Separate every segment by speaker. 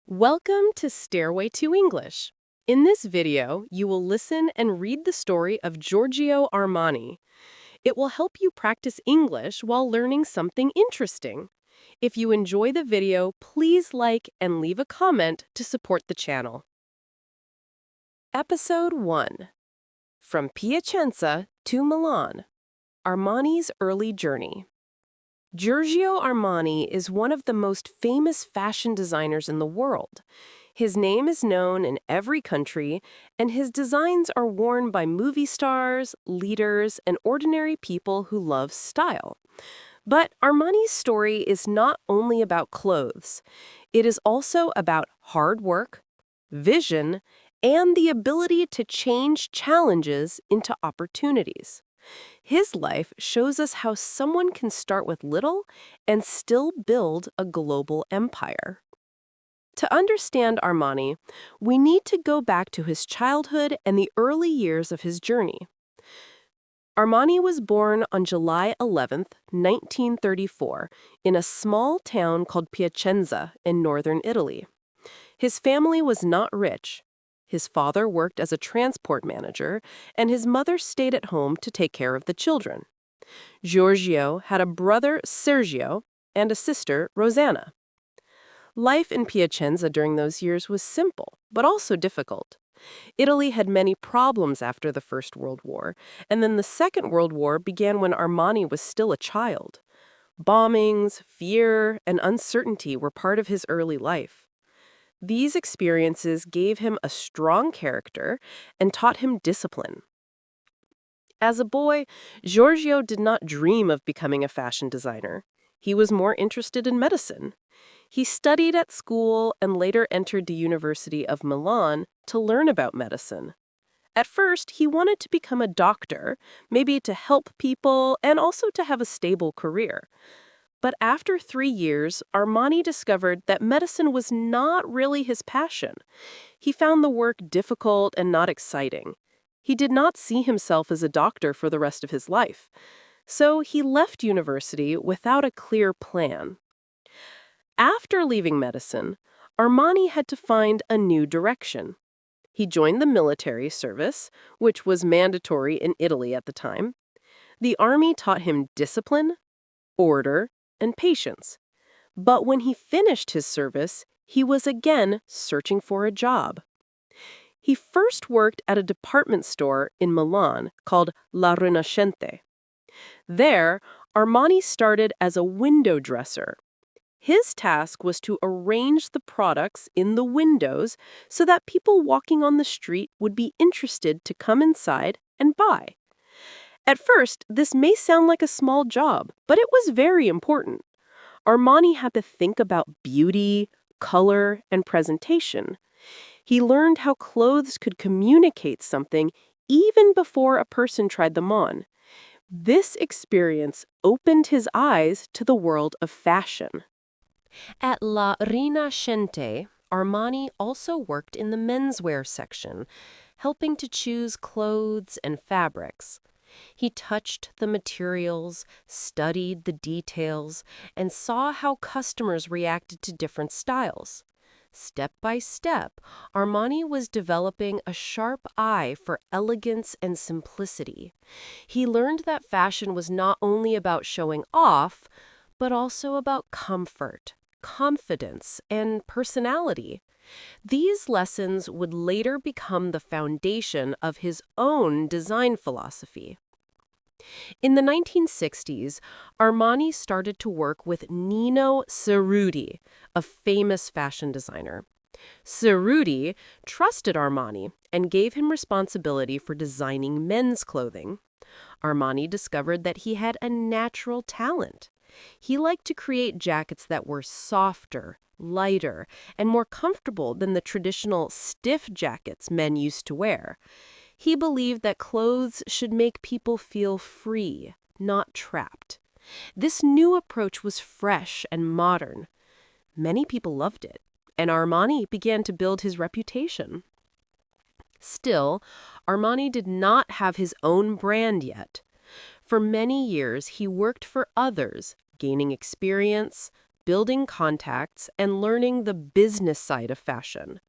Speaker 1: Welcome to Stairway to English. In this video, you will listen and read the story of Giorgio Armani. It will help you practice English while learning something interesting. If you enjoy the video, please like and leave a comment to support the channel. Episode 1. From Piacenza to Milan. Armani's early journey. Giorgio Armani is one of the most famous fashion designers in the world. His name is known in every country, and his designs are worn by movie stars, leaders, and ordinary people who love style. But Armani's story is not only about clothes. It is also about hard work, vision, and the ability to change challenges into opportunities. His life shows us how someone can start with little and still build a global empire. To understand Armani, we need to go back to his childhood and the early years of his journey. Armani was born on July 11, 1934, in a small town called Piacenza in northern Italy. His family was not rich. His father worked as a transport manager, and his mother stayed at home to take care of the children. Giorgio had a brother, Sergio, and a sister, Rosanna. Life in Piacenza during those years was simple, but also difficult. Italy had many problems after the First World War, and then the Second World War began when Armani was still a child. Bombings, fear, and uncertainty were part of his early life. These experiences gave him a strong character and taught him discipline. As a boy, Giorgio did not dream of becoming a fashion designer. He was more interested in medicine. He studied at school and later entered the University of Milan to learn about medicine. At first, he wanted to become a doctor, maybe to help people and also to have a stable career. But after 3 years, Armani discovered that medicine was not really his passion. He found the work difficult and not exciting. He did not see himself as a doctor for the rest of his life. So he left university without a clear plan. After leaving medicine, Armani had to find a new direction. He joined the military service, which was mandatory in Italy at the time. The army taught him discipline, order, and patience. But when he finished his service, he was again searching for a job. He first worked at a department store in Milan called La Rinascente. There, Armani started as a window dresser. His task was to arrange the products in the windows so that people walking on the street would be interested to come inside and buy. At first, this may sound like a small job, but it was very important. Armani had to think about beauty, color, and presentation. He learned how clothes could communicate something even before a person tried them on. This experience opened his eyes to the world of fashion. At La Rinascente, Armani also worked in the menswear section, helping to choose clothes and fabrics. He touched the materials, studied the details, and saw how customers reacted to different styles. Step by step, Armani was developing a sharp eye for elegance and simplicity. He learned that fashion was not only about showing off, but also about comfort, confidence, and personality. These lessons would later become the foundation of his own design philosophy. In the 1960s, Armani started to work with Nino Cerruti, a famous fashion designer. Cerruti trusted Armani and gave him responsibility for designing men's clothing. Armani discovered that he had a natural talent. He liked to create jackets that were softer, lighter, and more comfortable than the traditional stiff jackets men used to wear. He believed that clothes should make people feel free, not trapped. This new approach was fresh and modern. Many people loved it, and Armani began to build his reputation. Still, Armani did not have his own brand yet. For many years, he worked for others, gaining experience, building contacts and learning the business side of fashion.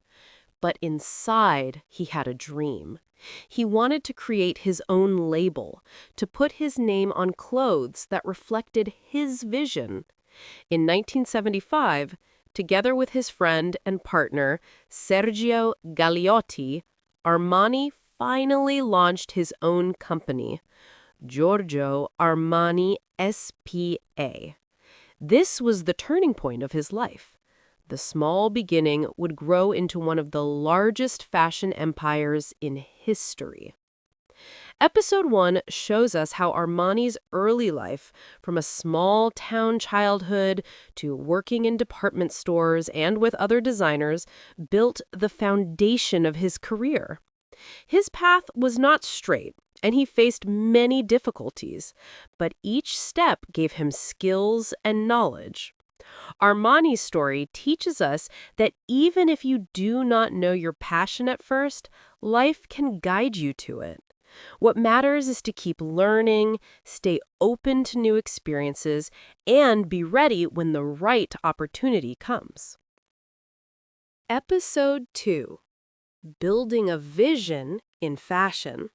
Speaker 1: But inside, he had a dream. He wanted to create his own label, to put his name on clothes that reflected his vision. In 1975, together with his friend and partner, Sergio Gagliotti, Armani finally launched his own company, Giorgio Armani S.p.A. This was the turning point of his life. The small beginning would grow into one of the largest fashion empires in history. Episode 1 shows us how Armani's early life, from a small-town childhood to working in department stores and with other designers, built the foundation of his career. His path was not straight, and he faced many difficulties, but each step gave him skills and knowledge. Armani's story teaches us that even if you do not know your passion at first, life can guide you to it. What matters is to keep learning, stay open to new experiences, and be ready when the right opportunity comes. Episode 2: Building a Vision in Fashion.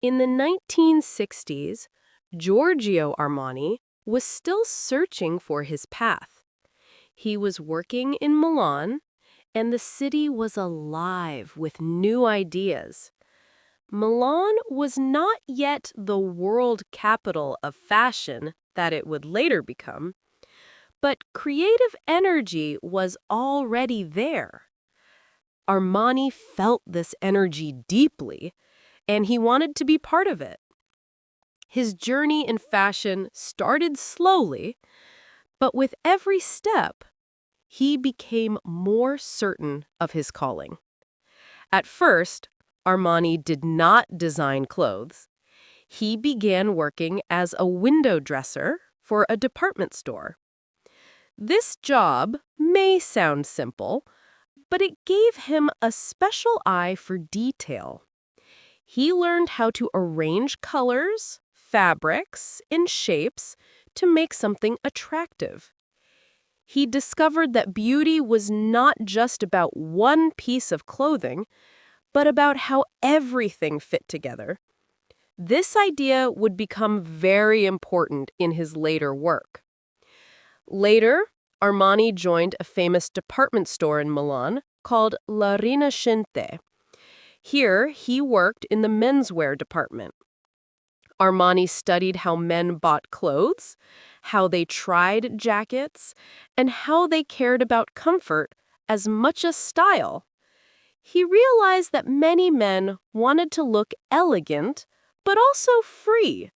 Speaker 1: In the 1960s, Giorgio Armani was still searching for his path. He was working in Milan, and the city was alive with new ideas. Milan was not yet the world capital of fashion that it would later become, but creative energy was already there. Armani felt this energy deeply, and he wanted to be part of it. His journey in fashion started slowly, but with every step, he became more certain of his calling. At first, Armani did not design clothes. He began working as a window dresser for a department store. This job may sound simple, but it gave him a special eye for detail. He learned how to arrange colors, fabrics, and shapes to make something attractive. He discovered that beauty was not just about one piece of clothing, but about how everything fit together. This idea would become very important in his later work. Later, Armani joined a famous department store in Milan called La Rinascente. Here, he worked in the menswear department. Armani studied how men bought clothes, how they tried jackets, and how they cared about comfort as much as style. He realized that many men wanted to look elegant, but also free.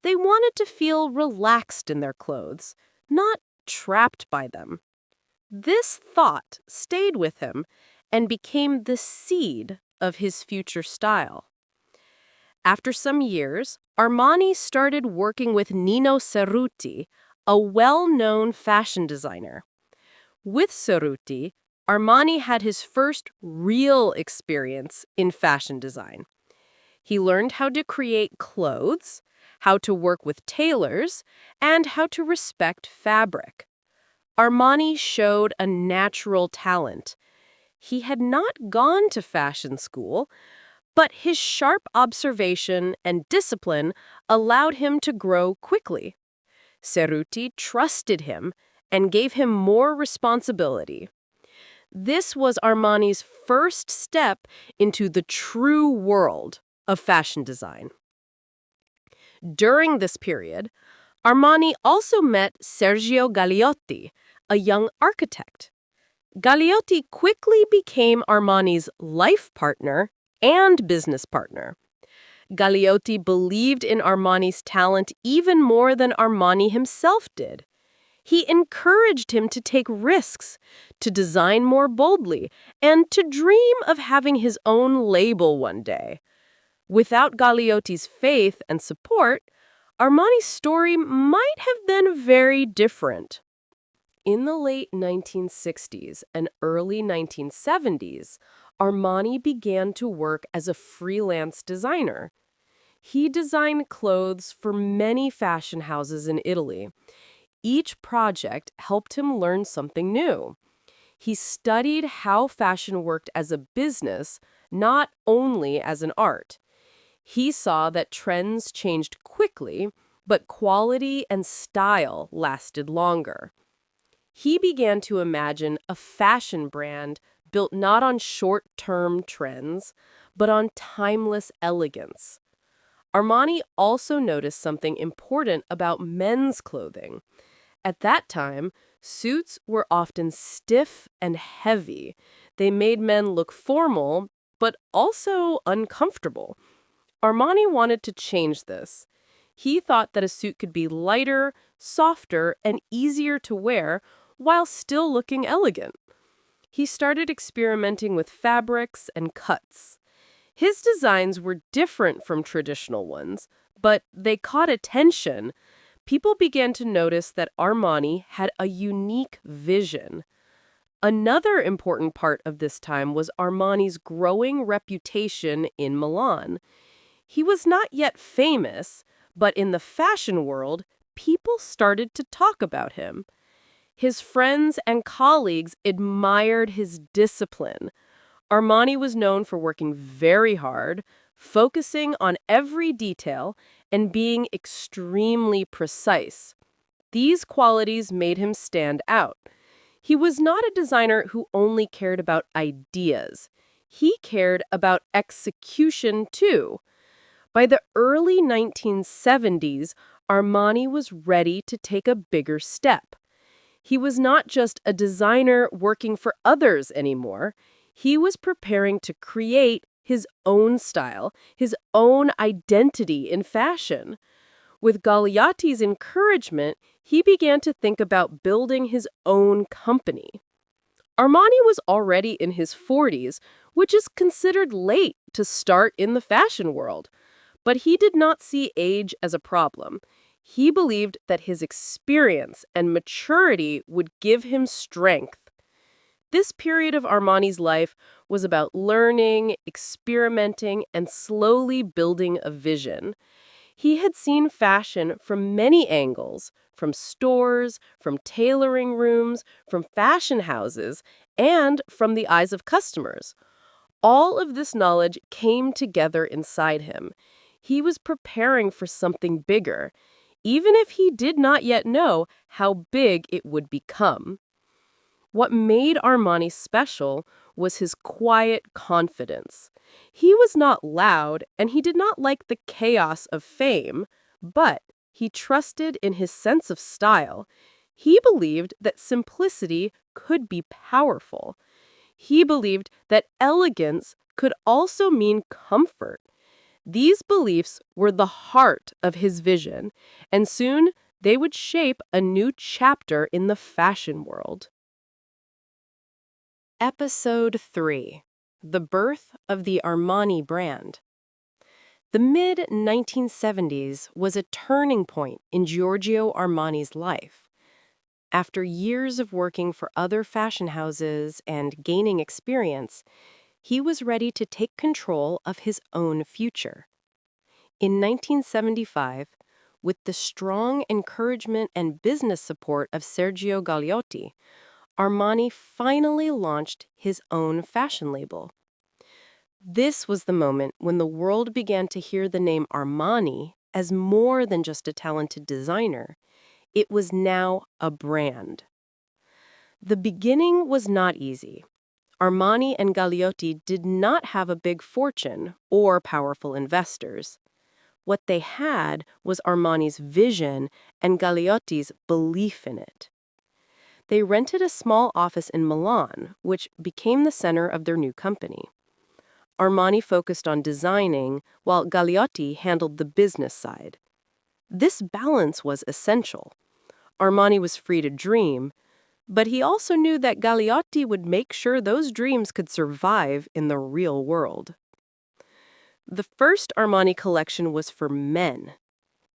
Speaker 1: They wanted to feel relaxed in their clothes, not trapped by them. This thought stayed with him and became the seed of his future style. After some years, Armani started working with Nino Cerruti, a well-known fashion designer. With Cerruti, Armani had his first real experience in fashion design. He learned how to create clothes, how to work with tailors, and how to respect fabric. Armani showed a natural talent. He had not gone to fashion school, but his sharp observation and discipline allowed him to grow quickly. Cerruti trusted him and gave him more responsibility. This was Armani's first step into the true world of fashion design. During this period, Armani also met Sergio Gagliotti, a young architect. Gagliotti quickly became Armani's life partner and business partner. Gagliotti believed in Armani's talent even more than Armani himself did. He encouraged him to take risks, to design more boldly, and to dream of having his own label one day. Without Gagliotti's faith and support, Armani's story might have been very different. In the late 1960s and early 1970s, Armani began to work as a freelance designer. He designed clothes for many fashion houses in Italy. Each project helped him learn something new. He studied how fashion worked as a business, not only as an art. He saw that trends changed quickly, but quality and style lasted longer. He began to imagine a fashion brand built not on short-term trends, but on timeless elegance. Armani also noticed something important about men's clothing. At that time, suits were often stiff and heavy. They made men look formal, but also uncomfortable. Armani wanted to change this. He thought that a suit could be lighter, softer, and easier to wear while still looking elegant. He started experimenting with fabrics and cuts. His designs were different from traditional ones, but they caught attention. People began to notice that Armani had a unique vision. Another important part of this time was Armani's growing reputation in Milan. He was not yet famous, but in the fashion world, people started to talk about him. His friends and colleagues admired his discipline. Armani was known for working very hard, focusing on every detail, and being extremely precise. These qualities made him stand out. He was not a designer who only cared about ideas. He cared about execution, too. By the early 1970s, Armani was ready to take a bigger step. He was not just a designer working for others anymore. He was preparing to create his own style, his own identity in fashion. With Galeotti's encouragement, he began to think about building his own company. Armani was already in his 40s, which is considered late to start in the fashion world. But he did not see age as a problem. He believed that his experience and maturity would give him strength. This period of Armani's life was about learning, experimenting, and slowly building a vision. He had seen fashion from many angles, from stores, from tailoring rooms, from fashion houses, and from the eyes of customers. All of this knowledge came together inside him. He was preparing for something bigger, even if he did not yet know how big it would become. What made Armani special was his quiet confidence. He was not loud, and he did not like the chaos of fame, but he trusted in his sense of style. He believed that simplicity could be powerful. He believed that elegance could also mean comfort. These beliefs were the heart of his vision, and soon they would shape a new chapter in the fashion world. Episode 3: The Birth of the Armani Brand. The mid-1970s was a turning point in Giorgio Armani's life. After years of working for other fashion houses and gaining experience, he was ready to take control of his own future. In 1975, with the strong encouragement and business support of Sergio Galeotti, Armani finally launched his own fashion label. This was the moment when the world began to hear the name Armani as more than just a talented designer. It was now a brand. The beginning was not easy. Armani and Galeotti did not have a big fortune or powerful investors. What they had was Armani's vision and Galeotti's belief in it. They rented a small office in Milan, which became the center of their new company. Armani focused on designing, while Galeotti handled the business side. This balance was essential. Armani was free to dream, but he also knew that Galeotti would make sure those dreams could survive in the real world. The first Armani collection was for men.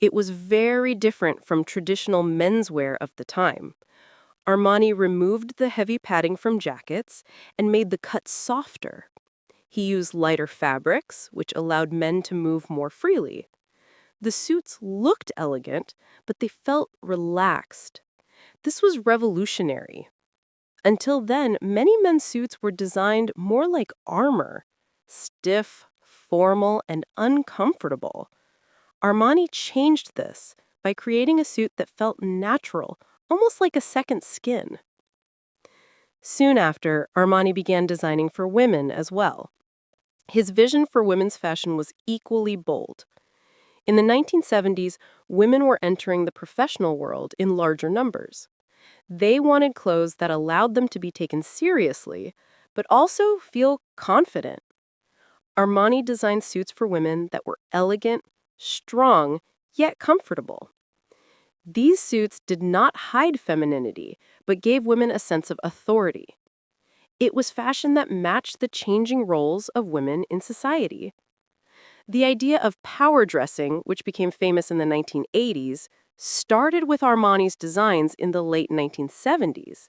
Speaker 1: It was very different from traditional menswear of the time. Armani removed the heavy padding from jackets and made the cut softer. He used lighter fabrics, which allowed men to move more freely. The suits looked elegant, but they felt relaxed. This was revolutionary. Until then, many men's suits were designed more like armor, stiff, formal, and uncomfortable. Armani changed this by creating a suit that felt natural, almost like a second skin. Soon after, Armani began designing for women as well. His vision for women's fashion was equally bold. In the 1970s, women were entering the professional world in larger numbers. They wanted clothes that allowed them to be taken seriously, but also feel confident. Armani designed suits for women that were elegant, strong, yet comfortable. These suits did not hide femininity, but gave women a sense of authority. It was fashion that matched the changing roles of women in society. The idea of power dressing, which became famous in the 1980s, started with Armani's designs in the late 1970s.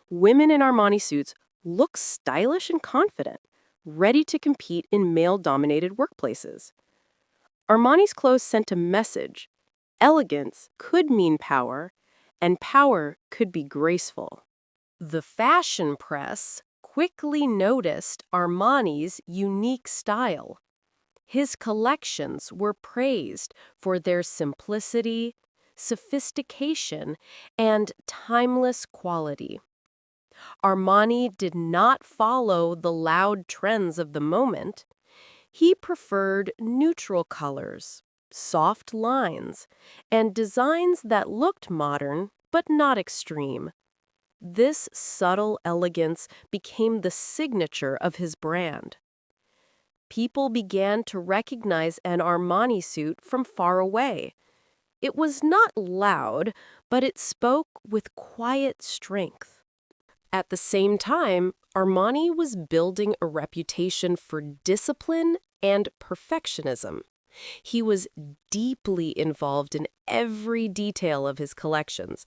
Speaker 1: Women in Armani suits look stylish and confident, ready to compete in male-dominated workplaces. Armani's clothes sent a message. Elegance could mean power, and power could be graceful. The fashion press quickly noticed Armani's unique style. His collections were praised for their simplicity, sophistication, and timeless quality. Armani did not follow the loud trends of the moment. He preferred neutral colors, soft lines, and designs that looked modern but not extreme. This subtle elegance became the signature of his brand. People began to recognize an Armani suit from far away. It was not loud, but it spoke with quiet strength. At the same time, Armani was building a reputation for discipline and perfectionism. He was deeply involved in every detail of his collections.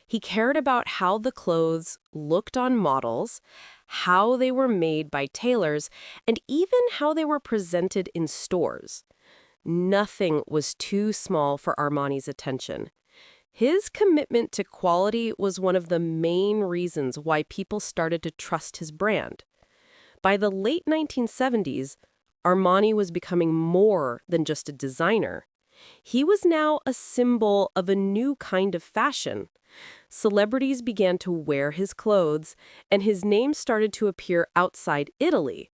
Speaker 1: He cared about how the clothes looked on models, how they were made by tailors, and even how they were presented in stores. Nothing was too small for Armani's attention. His commitment to quality was one of the main reasons why people started to trust his brand. By the late 1970s, Armani was becoming more than just a designer. He was now a symbol of a new kind of fashion. Celebrities began to wear his clothes, and his name started to appear outside Italy.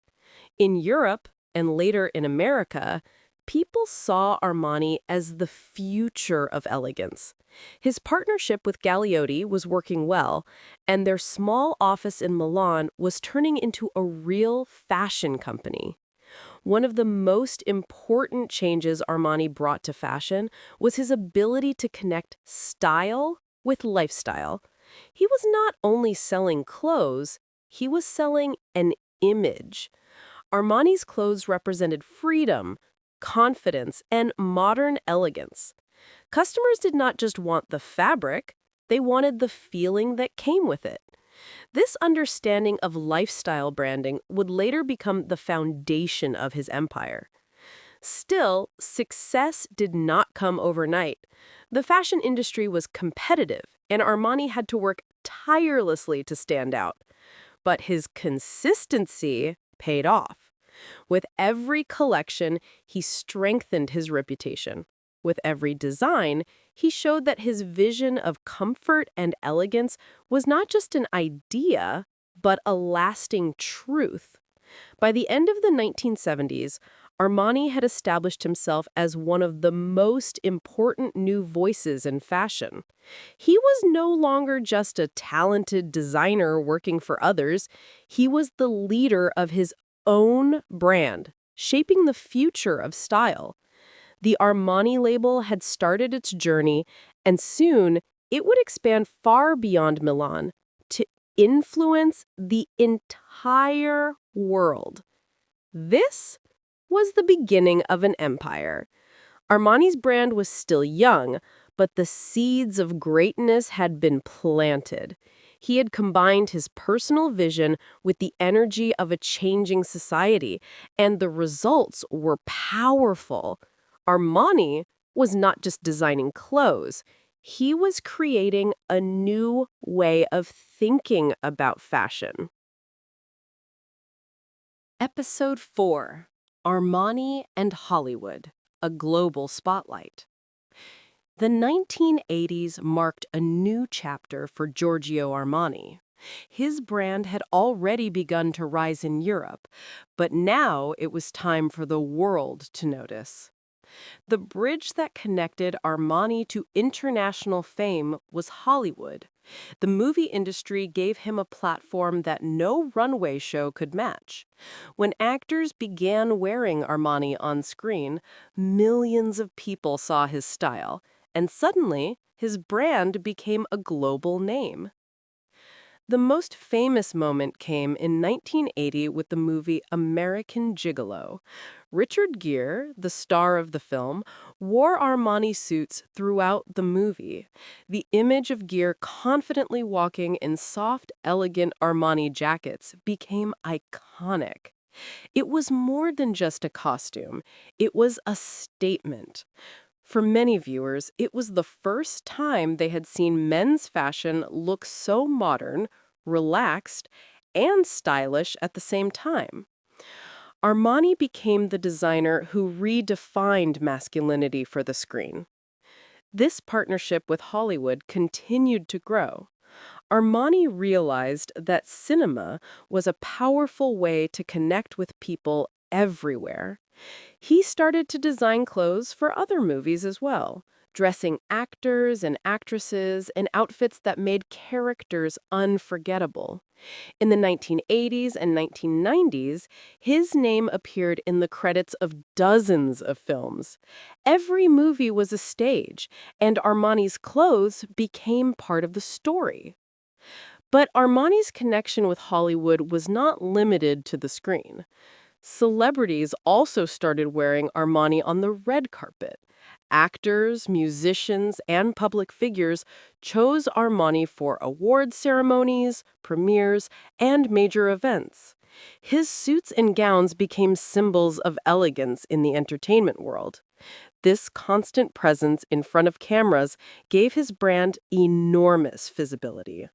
Speaker 1: In Europe, and later in America, people saw Armani as the future of elegance. His partnership with Galeotti was working well, and their small office in Milan was turning into a real fashion company. One of the most important changes Armani brought to fashion was his ability to connect style with lifestyle. He was not only selling clothes, he was selling an image. Armani's clothes represented freedom, confidence, and modern elegance. Customers did not just want the fabric, they wanted the feeling that came with it. This understanding of lifestyle branding would later become the foundation of his empire. Still, success did not come overnight. The fashion industry was competitive, and Armani had to work tirelessly to stand out. But his consistency paid off. With every collection, he strengthened his reputation. With every design, he showed that his vision of comfort and elegance was not just an idea, but a lasting truth. By the end of the 1970s, Armani had established himself as one of the most important new voices in fashion. He was no longer just a talented designer working for others. He was the leader of his own brand, shaping the future of style. The Armani label had started its journey, and soon it would expand far beyond Milan to influence the entire world. This was the beginning of an empire. Armani's brand was still young, but the seeds of greatness had been planted. He had combined his personal vision with the energy of a changing society, and the results were powerful. Armani was not just designing clothes. He was creating a new way of thinking about fashion. Episode 4: Armani and Hollywood, a global spotlight. The 1980s marked a new chapter for Giorgio Armani. His brand had already begun to rise in Europe, but now it was time for the world to notice. The bridge that connected Armani to international fame was Hollywood. The movie industry gave him a platform that no runway show could match. When actors began wearing Armani on screen, millions of people saw his style, and suddenly his brand became a global name. The most famous moment came in 1980 with the movie American Gigolo. Richard Gere, the star of the film, wore Armani suits throughout the movie. The image of Gere confidently walking in soft, elegant Armani jackets became iconic. It was more than just a costume. It was a statement. For many viewers, it was the first time they had seen men's fashion look so modern, relaxed, and stylish at the same time. Armani became the designer who redefined masculinity for the screen. This partnership with Hollywood continued to grow. Armani realized that cinema was a powerful way to connect with people everywhere. He started to design clothes for other movies as well, dressing actors and actresses in outfits that made characters unforgettable. In the 1980s and 1990s, his name appeared in the credits of dozens of films. Every movie was a stage, and Armani's clothes became part of the story. But Armani's connection with Hollywood was not limited to the screen. Celebrities also started wearing Armani on the red carpet. Actors, musicians, and public figures chose Armani for award ceremonies, premieres, and major events. His suits and gowns became symbols of elegance in the entertainment world. This constant presence in front of cameras gave his brand enormous visibility.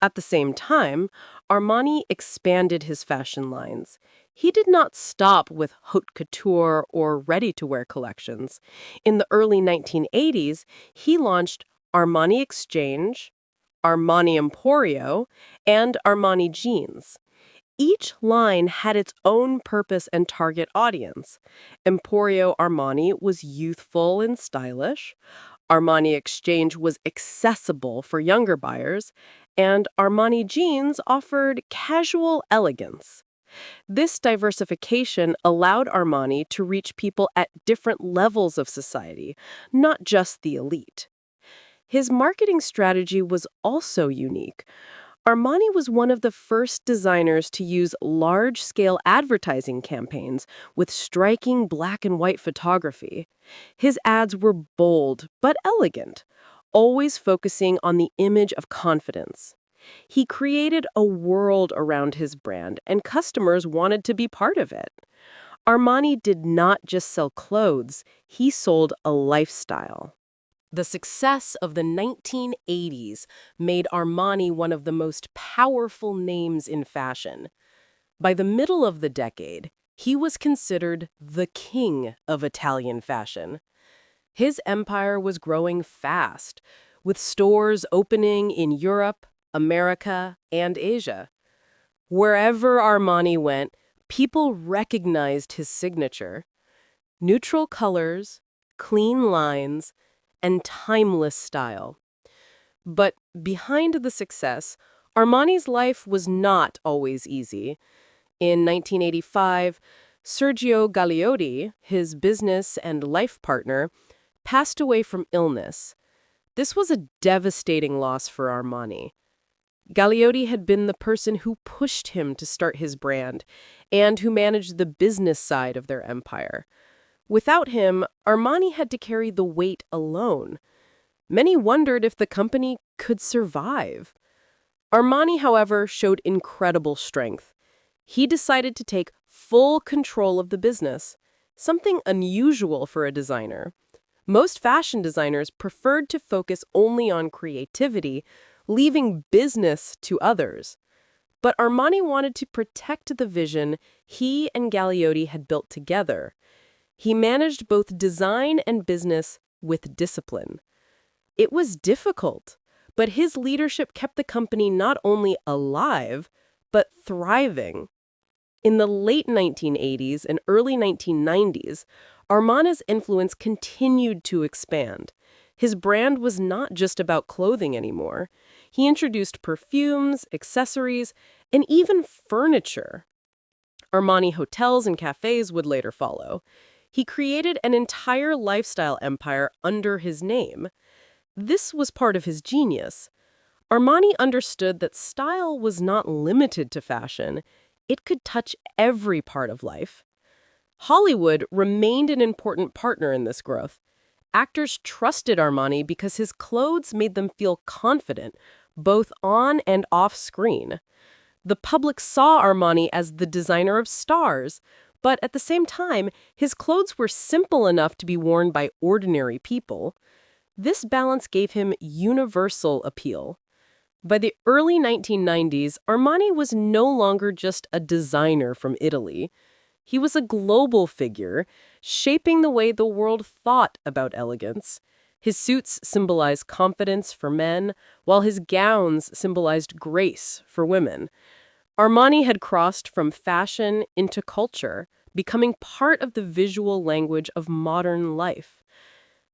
Speaker 1: At the same time, Armani expanded his fashion lines. He did not stop with haute couture or ready-to-wear collections. In the early 1980s, he launched Armani Exchange, Armani Emporio, and Armani Jeans. Each line had its own purpose and target audience. Emporio Armani was youthful and stylish. Armani Exchange was accessible for younger buyers, and Armani Jeans offered casual elegance. This diversification allowed Armani to reach people at different levels of society, not just the elite. His marketing strategy was also unique. Armani was one of the first designers to use large-scale advertising campaigns with striking black and white photography. His ads were bold but elegant, always focusing on the image of confidence. He created a world around his brand, and customers wanted to be part of it. Armani did not just sell clothes, he sold a lifestyle. The success of the 1980s made Armani one of the most powerful names in fashion. By the middle of the decade, he was considered the king of Italian fashion. His empire was growing fast, with stores opening in Europe, America, and Asia. Wherever Armani went, people recognized his signature: neutral colors, clean lines, and timeless style. But behind the success, Armani's life was not always easy. In 1985, Sergio Gagliotti, his business and life partner, passed away from illness. This was a devastating loss for Armani. Gagliotti had been the person who pushed him to start his brand and who managed the business side of their empire. Without him, Armani had to carry the weight alone. Many wondered if the company could survive. Armani, however, showed incredible strength. He decided to take full control of the business, something unusual for a designer. Most fashion designers preferred to focus only on creativity, leaving business to others. But Armani wanted to protect the vision he and Galeotti had built together. He managed both design and business with discipline. It was difficult, but his leadership kept the company not only alive, but thriving. In the late 1980s and early 1990s, Armani's influence continued to expand. His brand was not just about clothing anymore. He introduced perfumes, accessories, and even furniture. Armani hotels and cafes would later follow. He created an entire lifestyle empire under his name. This was part of his genius. Armani understood that style was not limited to fashion. It could touch every part of life. Hollywood remained an important partner in this growth. Actors trusted Armani because his clothes made them feel confident, both on and off screen. The public saw Armani as the designer of stars, but at the same time, his clothes were simple enough to be worn by ordinary people. This balance gave him universal appeal. By the early 1990s, Armani was no longer just a designer from Italy. He was a global figure, shaping the way the world thought about elegance. His suits symbolized confidence for men, while his gowns symbolized grace for women. Armani had crossed from fashion into culture, becoming part of the visual language of modern life.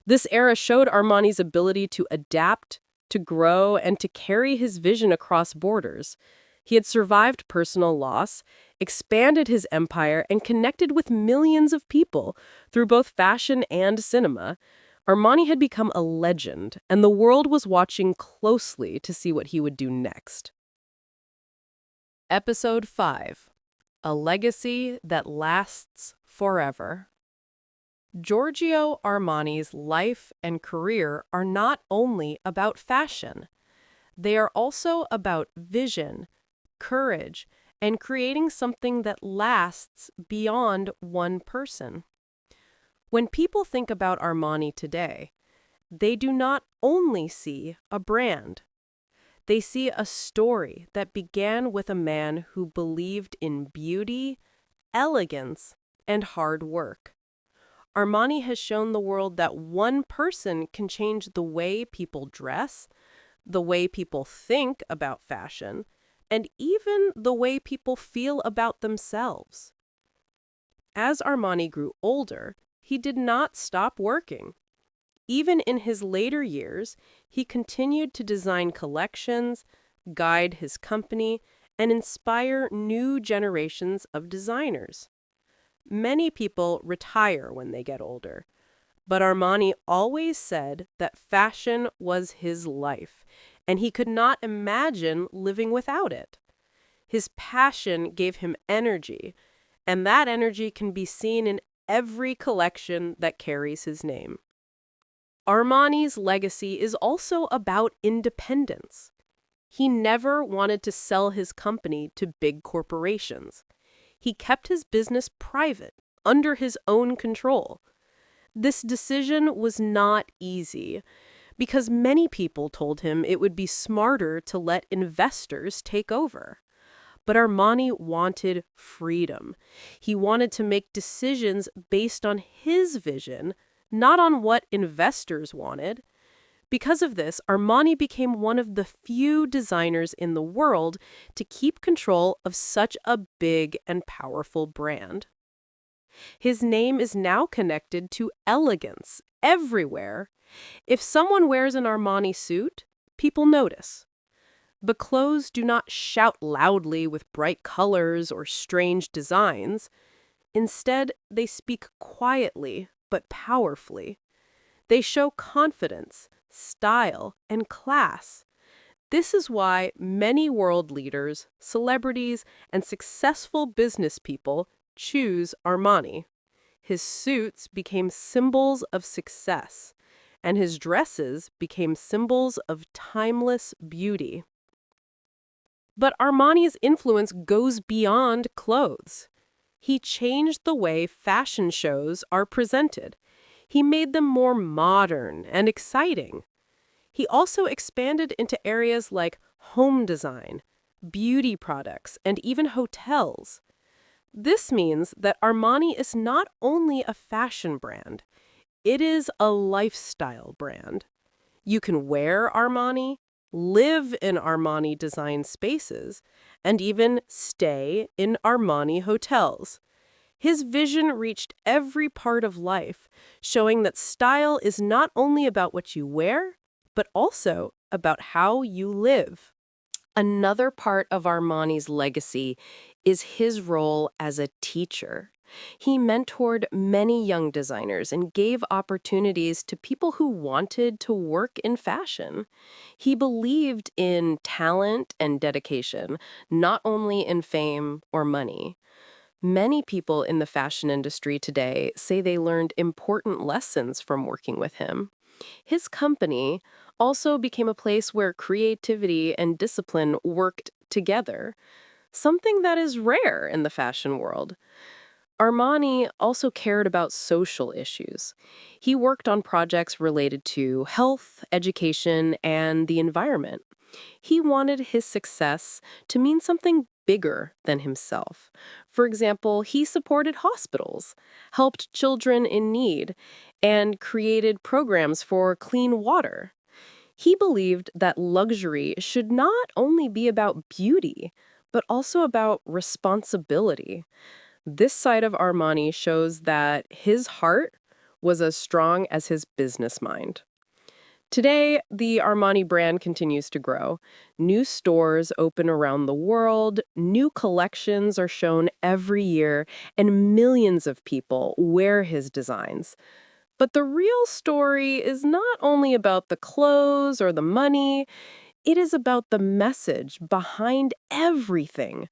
Speaker 1: This era showed Armani's ability to adapt, to grow, and to carry his vision across borders. He had survived personal loss, expanded his empire, and connected with millions of people through both fashion and cinema. Armani had become a legend, and the world was watching closely to see what he would do next. Episode 5: A Legacy That Lasts Forever. Giorgio Armani's life and career are not only about fashion. They are also about vision, courage, and creating something that lasts beyond one person. When people think about Armani today, they do not only see a brand. They see a story that began with a man who believed in beauty, elegance, and hard work. Armani has shown the world that one person can change the way people dress, the way people think about fashion, and even the way people feel about themselves. As Armani grew older, he did not stop working. Even in his later years, he continued to design collections, guide his company, and inspire new generations of designers. Many people retire when they get older, but Armani always said that fashion was his life, and he could not imagine living without it. His passion gave him energy, and that energy can be seen in every collection that carries his name. Armani's legacy is also about independence. He never wanted to sell his company to big corporations. He kept his business private, under his own control. This decision was not easy, because many people told him it would be smarter to let investors take over. But Armani wanted freedom. He wanted to make decisions based on his vision, not on what investors wanted. Because of this, Armani became one of the few designers in the world to keep control of such a big and powerful brand. His name is now connected to elegance everywhere. If someone wears an Armani suit, people notice. But clothes do not shout loudly with bright colors or strange designs. Instead, they speak quietly but powerfully. They show confidence, style, and class. This is why many world leaders, celebrities, and successful business people choose Armani. His suits became symbols of success, and his dresses became symbols of timeless beauty. But Armani's influence goes beyond clothes. He changed the way fashion shows are presented. He made them more modern and exciting. He also expanded into areas like home design, beauty products, and even hotels. This means that Armani is not only a fashion brand, it is a lifestyle brand. You can wear Armani, live in Armani design spaces, and even stay in Armani hotels. His vision reached every part of life, showing that style is not only about what you wear, but also about how you live. Another part of Armani's legacy is his role as a teacher. He mentored many young designers and gave opportunities to people who wanted to work in fashion. He believed in talent and dedication, not only in fame or money. Many people in the fashion industry today say they learned important lessons from working with him. His company also became a place where creativity and discipline worked together, something that is rare in the fashion world. Armani also cared about social issues. He worked on projects related to health, education, and the environment. He wanted his success to mean something bigger than himself. For example, he supported hospitals, helped children in need, and created programs for clean water. He believed that luxury should not only be about beauty, but also about responsibility. This side of Armani shows that his heart was as strong as his business mind. Today, the Armani brand continues to grow. New stores open around the world, new collections are shown every year, and millions of people wear his designs. But the real story is not only about the clothes or the money, it is about the message behind everything.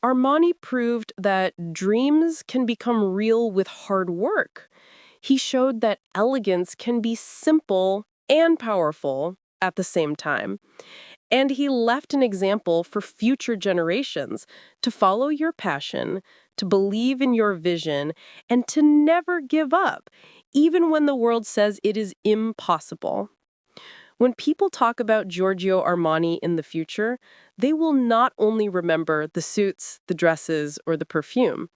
Speaker 1: Armani proved that dreams can become real with hard work. He showed that elegance can be simple and powerful at the same time. And he left an example for future generations to follow your passion, to believe in your vision, and to never give up, even when the world says it is impossible. When people talk about Giorgio Armani in the future, they will not only remember the suits, the dresses, or the perfume.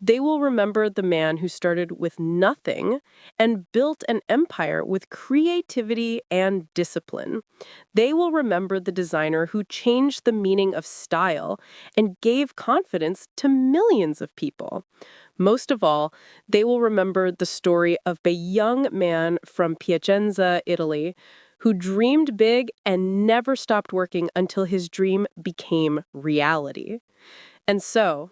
Speaker 1: They will remember the man who started with nothing and built an empire with creativity and discipline. They will remember the designer who changed the meaning of style and gave confidence to millions of people. Most of all, they will remember the story of a young man from Piacenza, Italy, who dreamed big and never stopped working until his dream became reality. And so,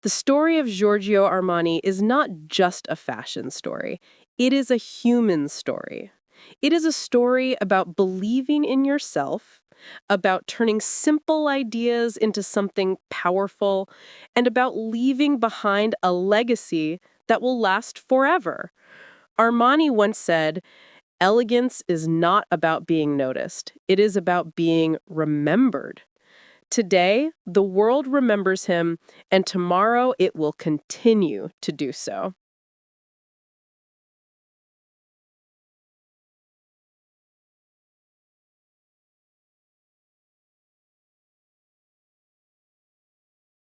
Speaker 1: the story of Giorgio Armani is not just a fashion story. It is a human story. It is a story about believing in yourself, about turning simple ideas into something powerful, and about leaving behind a legacy that will last forever. Armani once said, "Elegance is not about being noticed. It is about being remembered." Today, the world remembers him, and tomorrow it will continue to do so.